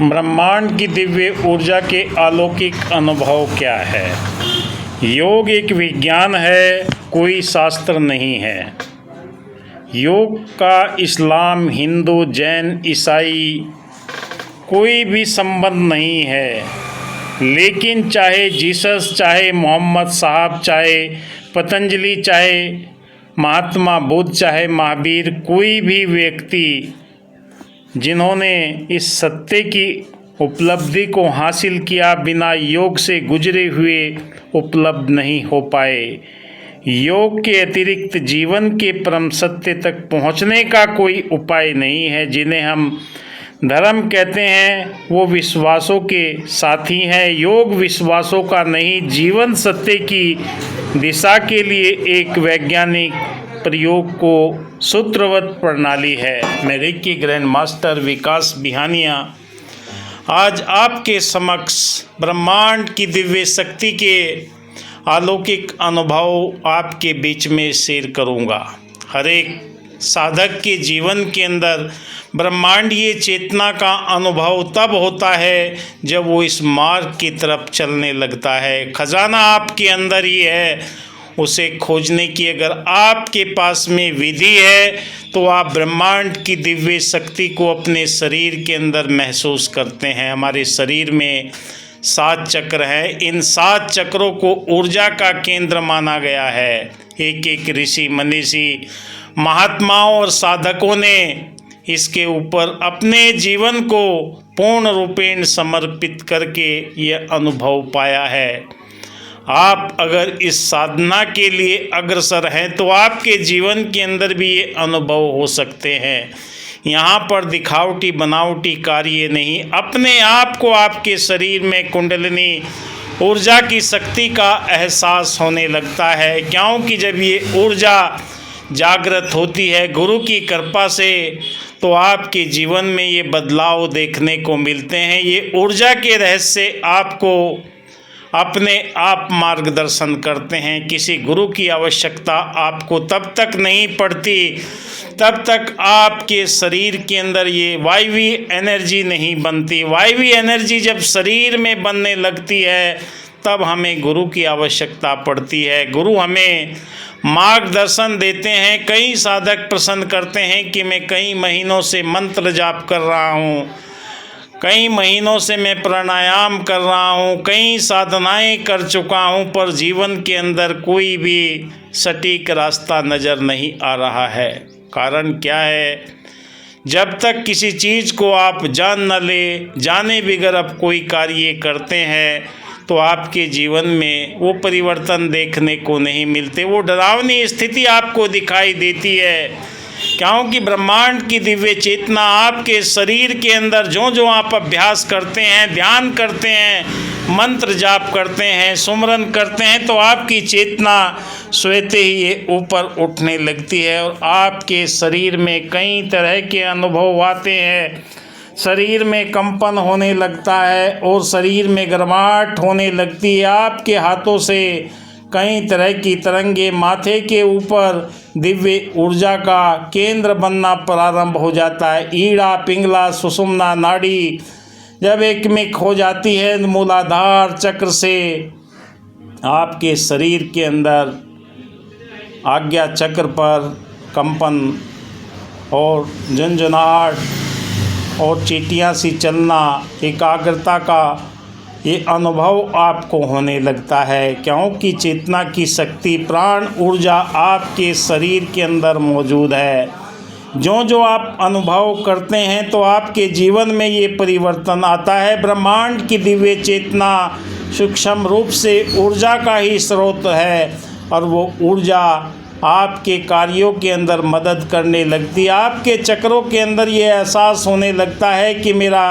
ब्रह्मांड की दिव्य ऊर्जा के अलौकिक अनुभव क्या है। योग एक विज्ञान है, कोई शास्त्र नहीं है। योग का इस्लाम, हिंदू, जैन, ईसाई कोई भी संबंध नहीं है। लेकिन चाहे जीसस, चाहे मोहम्मद साहब, चाहे पतंजलि, चाहे महात्मा बुद्ध, चाहे महावीर, कोई भी व्यक्ति जिन्होंने इस सत्य की उपलब्धि को हासिल किया, बिना योग से गुजरे हुए उपलब्ध नहीं हो पाए। योग के अतिरिक्त जीवन के परम सत्य तक पहुंचने का कोई उपाय नहीं है। जिन्हें हम धर्म कहते हैं वो विश्वासों के साथी हैं। योग विश्वासों का नहीं, जीवन सत्य की दिशा के लिए एक वैज्ञानिक प्रयोग को सूत्रबद्ध प्रणाली है। मैं रेकी ग्रैंड मास्टर विकास बिहानिया आज आपके समक्ष ब्रह्मांड की दिव्य शक्ति के अलौकिक अनुभव आपके बीच में शेयर करूंगा। हर एक साधक के जीवन के अंदर ब्रह्मांडीय चेतना का अनुभव तब होता है जब वो इस मार्ग की तरफ चलने लगता है। खजाना आपके अंदर ही है, उसे खोजने की अगर आपके पास में विधि है तो आप ब्रह्मांड की दिव्य शक्ति को अपने शरीर के अंदर महसूस करते हैं। हमारे शरीर में 7 चक्र हैं। इन 7 चक्रों को ऊर्जा का केंद्र माना गया है। एक एक ऋषि, मनीषी, महात्माओं और साधकों ने इसके ऊपर अपने जीवन को पूर्ण रूपेण समर्पित करके यह अनुभव पाया है। आप अगर इस साधना के लिए अग्रसर हैं तो आपके जीवन के अंदर भी ये अनुभव हो सकते हैं। यहाँ पर दिखावटी बनावटी कार्य नहीं, अपने आप को आपके शरीर में कुंडलिनी ऊर्जा की शक्ति का एहसास होने लगता है। क्योंकि जब ये ऊर्जा जागृत होती है गुरु की कृपा से तो आपके जीवन में ये बदलाव देखने को मिलते हैं। ये ऊर्जा के रहस्य आपको अपने आप मार्गदर्शन करते हैं। किसी गुरु की आवश्यकता आपको तब तक नहीं पड़ती तब तक आपके शरीर के अंदर ये वायवीय एनर्जी नहीं बनती। वायवीय एनर्जी जब शरीर में बनने लगती है तब हमें गुरु की आवश्यकता पड़ती है। गुरु हमें मार्गदर्शन देते हैं। कई साधक प्रश्न करते हैं कि मैं कई महीनों से मंत्र जाप कर रहा हूँ, कई महीनों से मैं प्राणायाम कर रहा हूँ, कई साधनाएं कर चुका हूँ, पर जीवन के अंदर कोई भी सटीक रास्ता नज़र नहीं आ रहा है। कारण क्या है? जब तक किसी चीज़ को आप जान न ले, जाने बगैर आप कोई कार्य करते हैं तो आपके जीवन में वो परिवर्तन देखने को नहीं मिलते। वो डरावनी स्थिति आपको दिखाई देती है। क्योंकि ब्रह्मांड की दिव्य चेतना आपके शरीर के अंदर जो जो आप अभ्यास करते हैं, ध्यान करते हैं, मंत्र जाप करते हैं, सुमरन करते हैं तो आपकी चेतना स्वतः ही ये ऊपर उठने लगती है और आपके शरीर में कई तरह के अनुभव आते हैं। शरीर में कंपन होने लगता है और शरीर में गर्माहट होने लगती है। आपके हाथों से कई तरह की तरंगे माथे के ऊपर दिव्य ऊर्जा का केंद्र बनना प्रारंभ हो जाता है। ईड़ा, पिंगला, सुषुम्ना नाड़ी जब एक में खो जाती है, मूलाधार चक्र से आपके शरीर के अंदर आज्ञा चक्र पर कंपन और झंझनाहट और चींटियां सी चलना, एकाग्रता का ये अनुभव आपको होने लगता है। क्योंकि चेतना की शक्ति, प्राण ऊर्जा आपके शरीर के अंदर मौजूद है। जो जो आप अनुभव करते हैं तो आपके जीवन में ये परिवर्तन आता है। ब्रह्मांड की दिव्य चेतना सूक्ष्म रूप से ऊर्जा का ही स्रोत है और वो ऊर्जा आपके कार्यों के अंदर मदद करने लगती है। आपके चक्रों के अंदर ये एहसास होने लगता है कि मेरा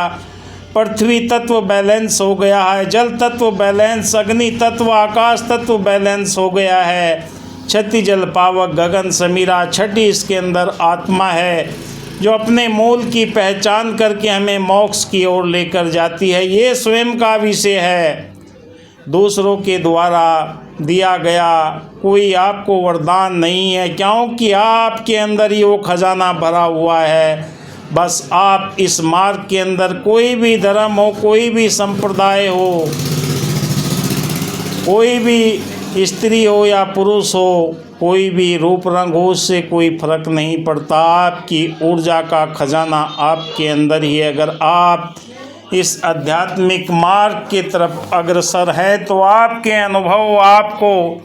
पृथ्वी तत्व बैलेंस हो गया है, जल तत्व बैलेंस, अग्नि तत्व, आकाश तत्व बैलेंस हो गया है। छठी जल पावक गगन समीरा, छठी इसके अंदर आत्मा है जो अपने मूल की पहचान करके हमें मोक्ष की ओर लेकर जाती है। ये स्वयं का विषय है, दूसरों के द्वारा दिया गया कोई आपको वरदान नहीं है। क्योंकि आपके अंदर ही वो खजाना भरा हुआ है। बस आप इस मार्ग के अंदर कोई भी धर्म हो, कोई भी संप्रदाय हो, कोई भी स्त्री हो या पुरुष हो, कोई भी रूप रंग हो, उससे कोई फर्क नहीं पड़ता। आपकी ऊर्जा का खजाना आपके अंदर ही है। अगर आप इस आध्यात्मिक मार्ग की तरफ अग्रसर हैं तो आपके अनुभव आपको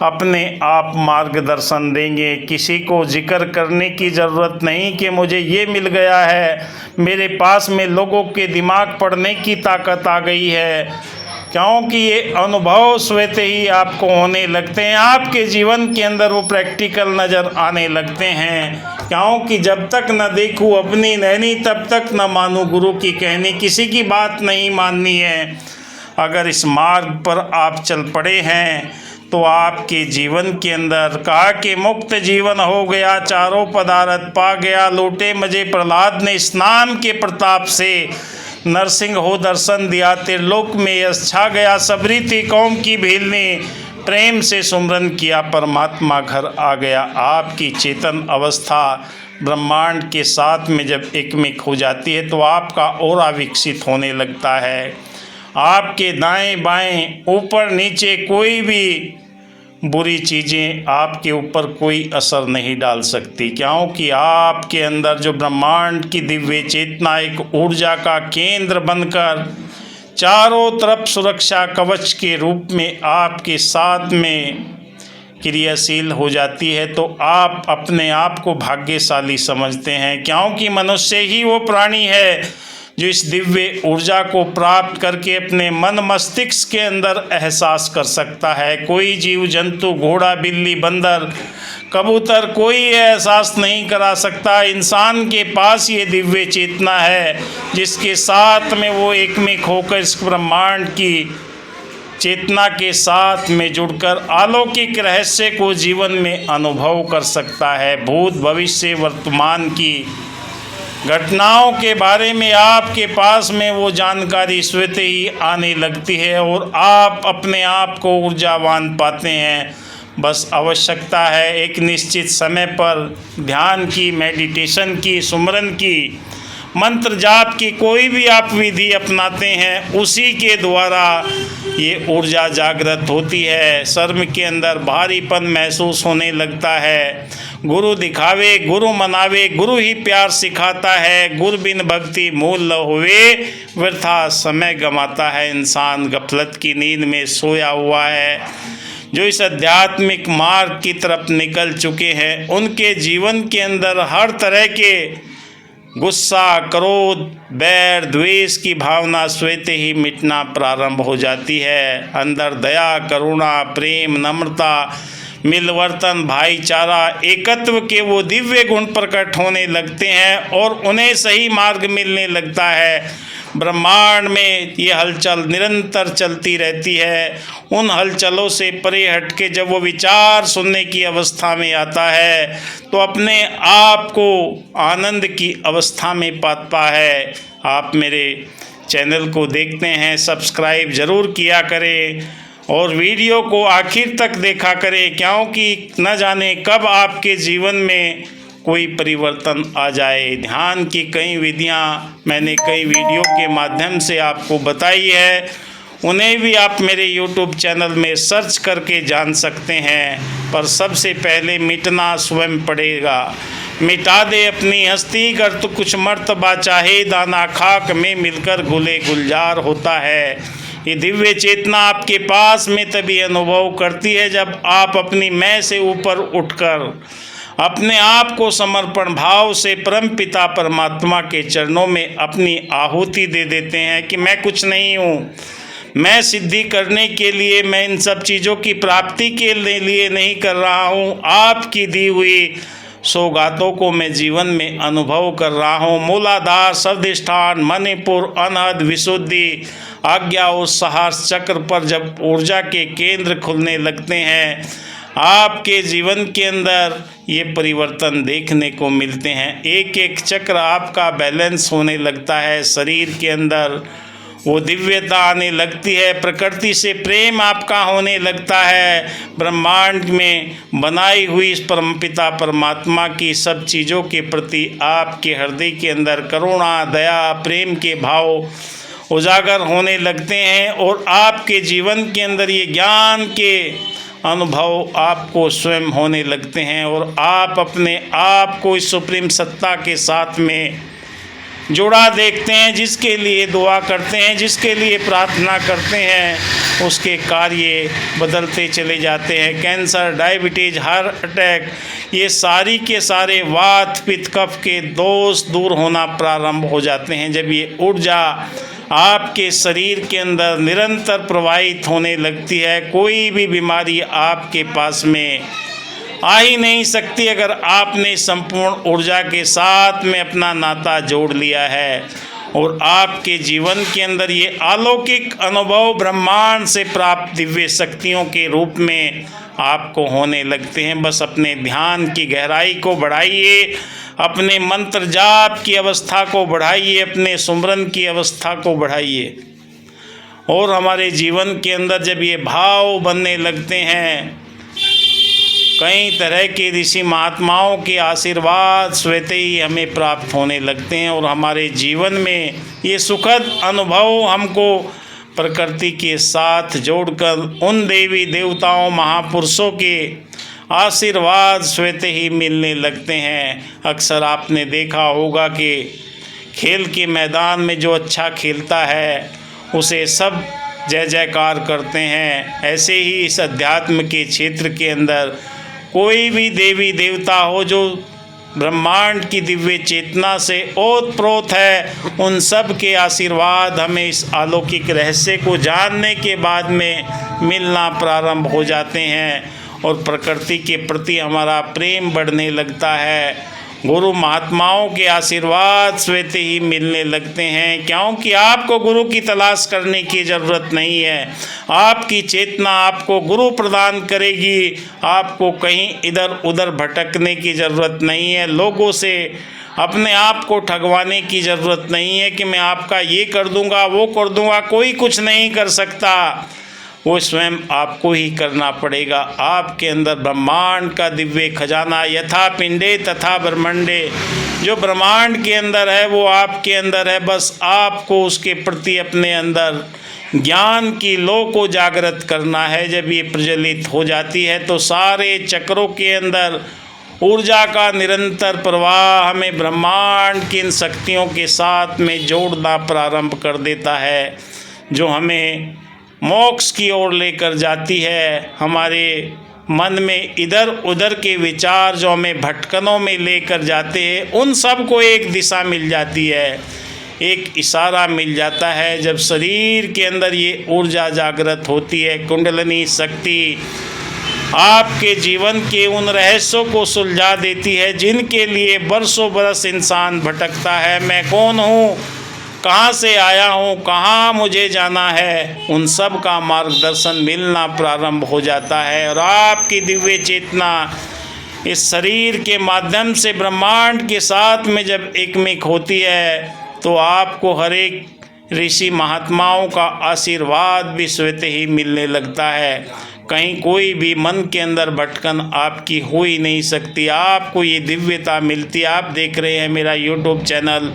अपने आप मार्गदर्शन देंगे। किसी को जिक्र करने की ज़रूरत नहीं कि मुझे ये मिल गया है, मेरे पास में लोगों के दिमाग पढ़ने की ताकत आ गई है, क्योंकि ये अनुभव स्वतः ही आपको होने लगते हैं। आपके जीवन के अंदर वो प्रैक्टिकल नज़र आने लगते हैं, क्योंकि जब तक न देखूँ अपनी नैनी तब तक न मानूँ गुरु की कहनी। किसी की बात नहीं माननी है। अगर इस मार्ग पर आप चल पड़े हैं तो आपके जीवन के अंदर कहा कि मुक्त जीवन हो गया, चारों पदार्थ पा गया, लूटे मजे प्रहलाद ने स्नान के प्रताप से, नरसिंह हो दर्शन दिया, त्रिलोक में यश छा गया, सबरी थी कौम की भील ने, प्रेम से सुमरन किया, परमात्मा घर आ गया। आपकी चेतन अवस्था ब्रह्मांड के साथ में जब एकमिक हो जाती है तो आपका ऑरा विकसित होने लगता है। आपके दाएं बाएं ऊपर नीचे कोई भी बुरी चीज़ें आपके ऊपर कोई असर नहीं डाल सकती, क्योंकि आपके अंदर जो ब्रह्मांड की दिव्य चेतना एक ऊर्जा का केंद्र बनकर चारों तरफ सुरक्षा कवच के रूप में आपके साथ में क्रियाशील हो जाती है, तो आप अपने आप को भाग्यशाली समझते हैं, क्योंकि मनुष्य ही वो प्राणी है जो इस दिव्य ऊर्जा को प्राप्त करके अपने मन मस्तिष्क के अंदर एहसास कर सकता है। कोई जीव जंतु, घोड़ा, बिल्ली, बंदर, कबूतर कोई एहसास नहीं करा सकता। इंसान के पास ये दिव्य चेतना है जिसके साथ में वो एकमिक होकर इस ब्रह्मांड की चेतना के साथ में जुड़कर अलौकिक रहस्य को जीवन में अनुभव कर सकता है। भूत, भविष्य, वर्तमान की घटनाओं के बारे में आपके पास में वो जानकारी स्वतः ही आने लगती है और आप अपने आप को ऊर्जावान पाते हैं। बस आवश्यकता है एक निश्चित समय पर ध्यान की, मेडिटेशन की, सुमरन की, मंत्र जाप की, कोई भी आप विधि अपनाते हैं उसी के द्वारा ये ऊर्जा जागृत होती है। शर्म के अंदर भारीपन महसूस होने लगता है। गुरु दिखावे, गुरु मनावे, गुरु ही प्यार सिखाता है। गुरु बिन भक्ति मूल न हुए, वृथा समय गंवाता है। इंसान गफलत की नींद में सोया हुआ है। जो इस आध्यात्मिक मार्ग की तरफ निकल चुके हैं उनके जीवन के अंदर हर तरह के गुस्सा, क्रोध, बैर, द्वेष की भावना स्वतः ही मिटना प्रारंभ हो जाती है। अंदर दया, करुणा, प्रेम, नम्रता, मिलवर्तन, भाईचारा, एकत्व के वो दिव्य गुण प्रकट होने लगते हैं और उन्हें सही मार्ग मिलने लगता है। ब्रह्मांड में ये हलचल निरंतर चलती रहती है। उन हलचलों से परे हट के जब वो विचार सुनने की अवस्था में आता है तो अपने आप को आनंद की अवस्था में पाता है। आप मेरे चैनल को देखते हैं, सब्सक्राइब ज़रूर किया करें और वीडियो को आखिर तक देखा करें, क्योंकि न जाने कब आपके जीवन में कोई परिवर्तन आ जाए। ध्यान की कई विधियां मैंने कई वीडियो के माध्यम से आपको बताई है, उन्हें भी आप मेरे YouTube चैनल में सर्च करके जान सकते हैं। पर सबसे पहले मिटना स्वयं पड़ेगा। मिटा दे अपनी हस्ती, कर तो कुछ मर्तबा चाहे, दाना खाक में मिलकर गुले गुलजार होता है। ये दिव्य चेतना आपके पास में तभी अनुभव करती है जब आप अपनी मैं से ऊपर उठकर अपने आप को समर्पण भाव से परम पिता परमात्मा के चरणों में अपनी आहुति दे देते हैं कि मैं कुछ नहीं हूँ। मैं सिद्धि करने के लिए, मैं इन सब चीज़ों की प्राप्ति के लिए नहीं कर रहा हूँ। आपकी दी हुई सौगातों को मैं जीवन में अनुभव कर रहा हूँ। मूलाधार, सर्वधिष्ठान, मणिपुर, अनहद, विशुद्धि, आज्ञा और साहस चक्र पर जब ऊर्जा के केंद्र खुलने लगते हैं आपके जीवन के अंदर ये परिवर्तन देखने को मिलते हैं। एक एक चक्र आपका बैलेंस होने लगता है शरीर के अंदर वो दिव्यता आने लगती है, प्रकृति से प्रेम आपका होने लगता है। ब्रह्मांड में बनाई हुई इस परमपिता परमात्मा की सब चीज़ों के प्रति आपके हृदय के अंदर करुणा, दया, प्रेम के भाव उजागर होने लगते हैं और आपके जीवन के अंदर ये ज्ञान के अनुभव आपको स्वयं होने लगते हैं और आप अपने आप को इस सुप्रीम सत्ता के साथ में जुड़ा देखते हैं। जिसके लिए दुआ करते हैं, जिसके लिए प्रार्थना करते हैं, उसके कार्य बदलते चले जाते हैं। कैंसर, डायबिटीज, हार्ट अटैक, ये सारी के सारे वात पित्त कफ के दोष दूर होना प्रारंभ हो जाते हैं। जब ये ऊर्जा आपके शरीर के अंदर निरंतर प्रवाहित होने लगती है, कोई भी बीमारी आपके पास में आ ही नहीं सकती अगर आपने संपूर्ण ऊर्जा के साथ में अपना नाता जोड़ लिया है। और आपके जीवन के अंदर ये अलौकिक अनुभव ब्रह्मांड से प्राप्त दिव्य शक्तियों के रूप में आपको होने लगते हैं। बस अपने ध्यान की गहराई को बढ़ाइए, अपने मंत्र जाप की अवस्था को बढ़ाइए, अपने सुमरन की अवस्था को बढ़ाइए। और हमारे जीवन के अंदर जब ये भाव बनने लगते हैं, कई तरह के ऋषि महात्माओं के आशीर्वाद स्वतः ही हमें प्राप्त होने लगते हैं और हमारे जीवन में ये सुखद अनुभव हमको प्रकृति के साथ जोड़कर उन देवी देवताओं महापुरुषों के आशीर्वाद स्वतः ही मिलने लगते हैं। अक्सर आपने देखा होगा कि खेल के मैदान में जो अच्छा खेलता है उसे सब जय जयकार करते हैं। ऐसे ही इस अध्यात्म के क्षेत्र के अंदर कोई भी देवी देवता हो जो ब्रह्मांड की दिव्य चेतना से ओतप्रोत है, उन सब के आशीर्वाद हमें इस अलौकिक रहस्य को जानने के बाद में मिलना प्रारंभ हो जाते हैं और प्रकृति के प्रति हमारा प्रेम बढ़ने लगता है। गुरु महात्माओं के आशीर्वाद स्वतः ही मिलने लगते हैं, क्योंकि आपको गुरु की तलाश करने की ज़रूरत नहीं है। आपकी चेतना आपको गुरु प्रदान करेगी, आपको कहीं इधर उधर भटकने की ज़रूरत नहीं है। लोगों से अपने आप को ठगवाने की ज़रूरत नहीं है कि मैं आपका ये कर दूंगा, वो कर दूंगा। कोई कुछ नहीं कर सकता, वो स्वयं आपको ही करना पड़ेगा। आपके अंदर ब्रह्मांड का दिव्य खजाना यथा पिंडे तथा ब्रह्मांडे, जो ब्रह्मांड के अंदर है वो आपके अंदर है। बस आपको उसके प्रति अपने अंदर ज्ञान की लौ को जागृत करना है। जब ये प्रज्वलित हो जाती है तो सारे चक्रों के अंदर ऊर्जा का निरंतर प्रवाह हमें ब्रह्मांड की इन शक्तियों के साथ में जोड़ना प्रारंभ कर देता है, जो हमें मोक्ष की ओर लेकर जाती है। हमारे मन में इधर उधर के विचार जो हमें भटकनों में लेकर जाते हैं, उन सब को एक दिशा मिल जाती है, एक इशारा मिल जाता है। जब शरीर के अंदर ये ऊर्जा जागृत होती है, कुंडलिनी शक्ति आपके जीवन के उन रहस्यों को सुलझा देती है जिनके लिए बरसों बरस इंसान भटकता है। मैं कौन हूँ, कहाँ से आया हूँ, कहाँ मुझे जाना है, उन सब का मार्गदर्शन मिलना प्रारंभ हो जाता है। और आपकी दिव्य चेतना इस शरीर के माध्यम से ब्रह्मांड के साथ में जब एकमिक होती है तो आपको हर एक ऋषि महात्माओं का आशीर्वाद भी स्वतः ही मिलने लगता है। कहीं कोई भी मन के अंदर भटकन आपकी हो ही नहीं सकती, आपको ये दिव्यता मिलती है। आप देख रहे हैं मेरा यूट्यूब चैनल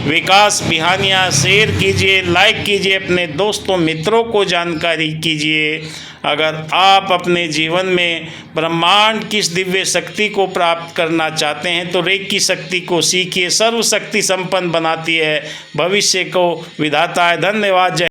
विकास बिहानिया। शेयर कीजिए, लाइक कीजिए, अपने दोस्तों मित्रों को जानकारी कीजिए। अगर आप अपने जीवन में ब्रह्मांड की इस दिव्य शक्ति को प्राप्त करना चाहते हैं तो रेकी शक्ति को सीखिए, सर्वशक्ति संपन्न बनाती है, भविष्य को विधाता है। धन्यवाद। जय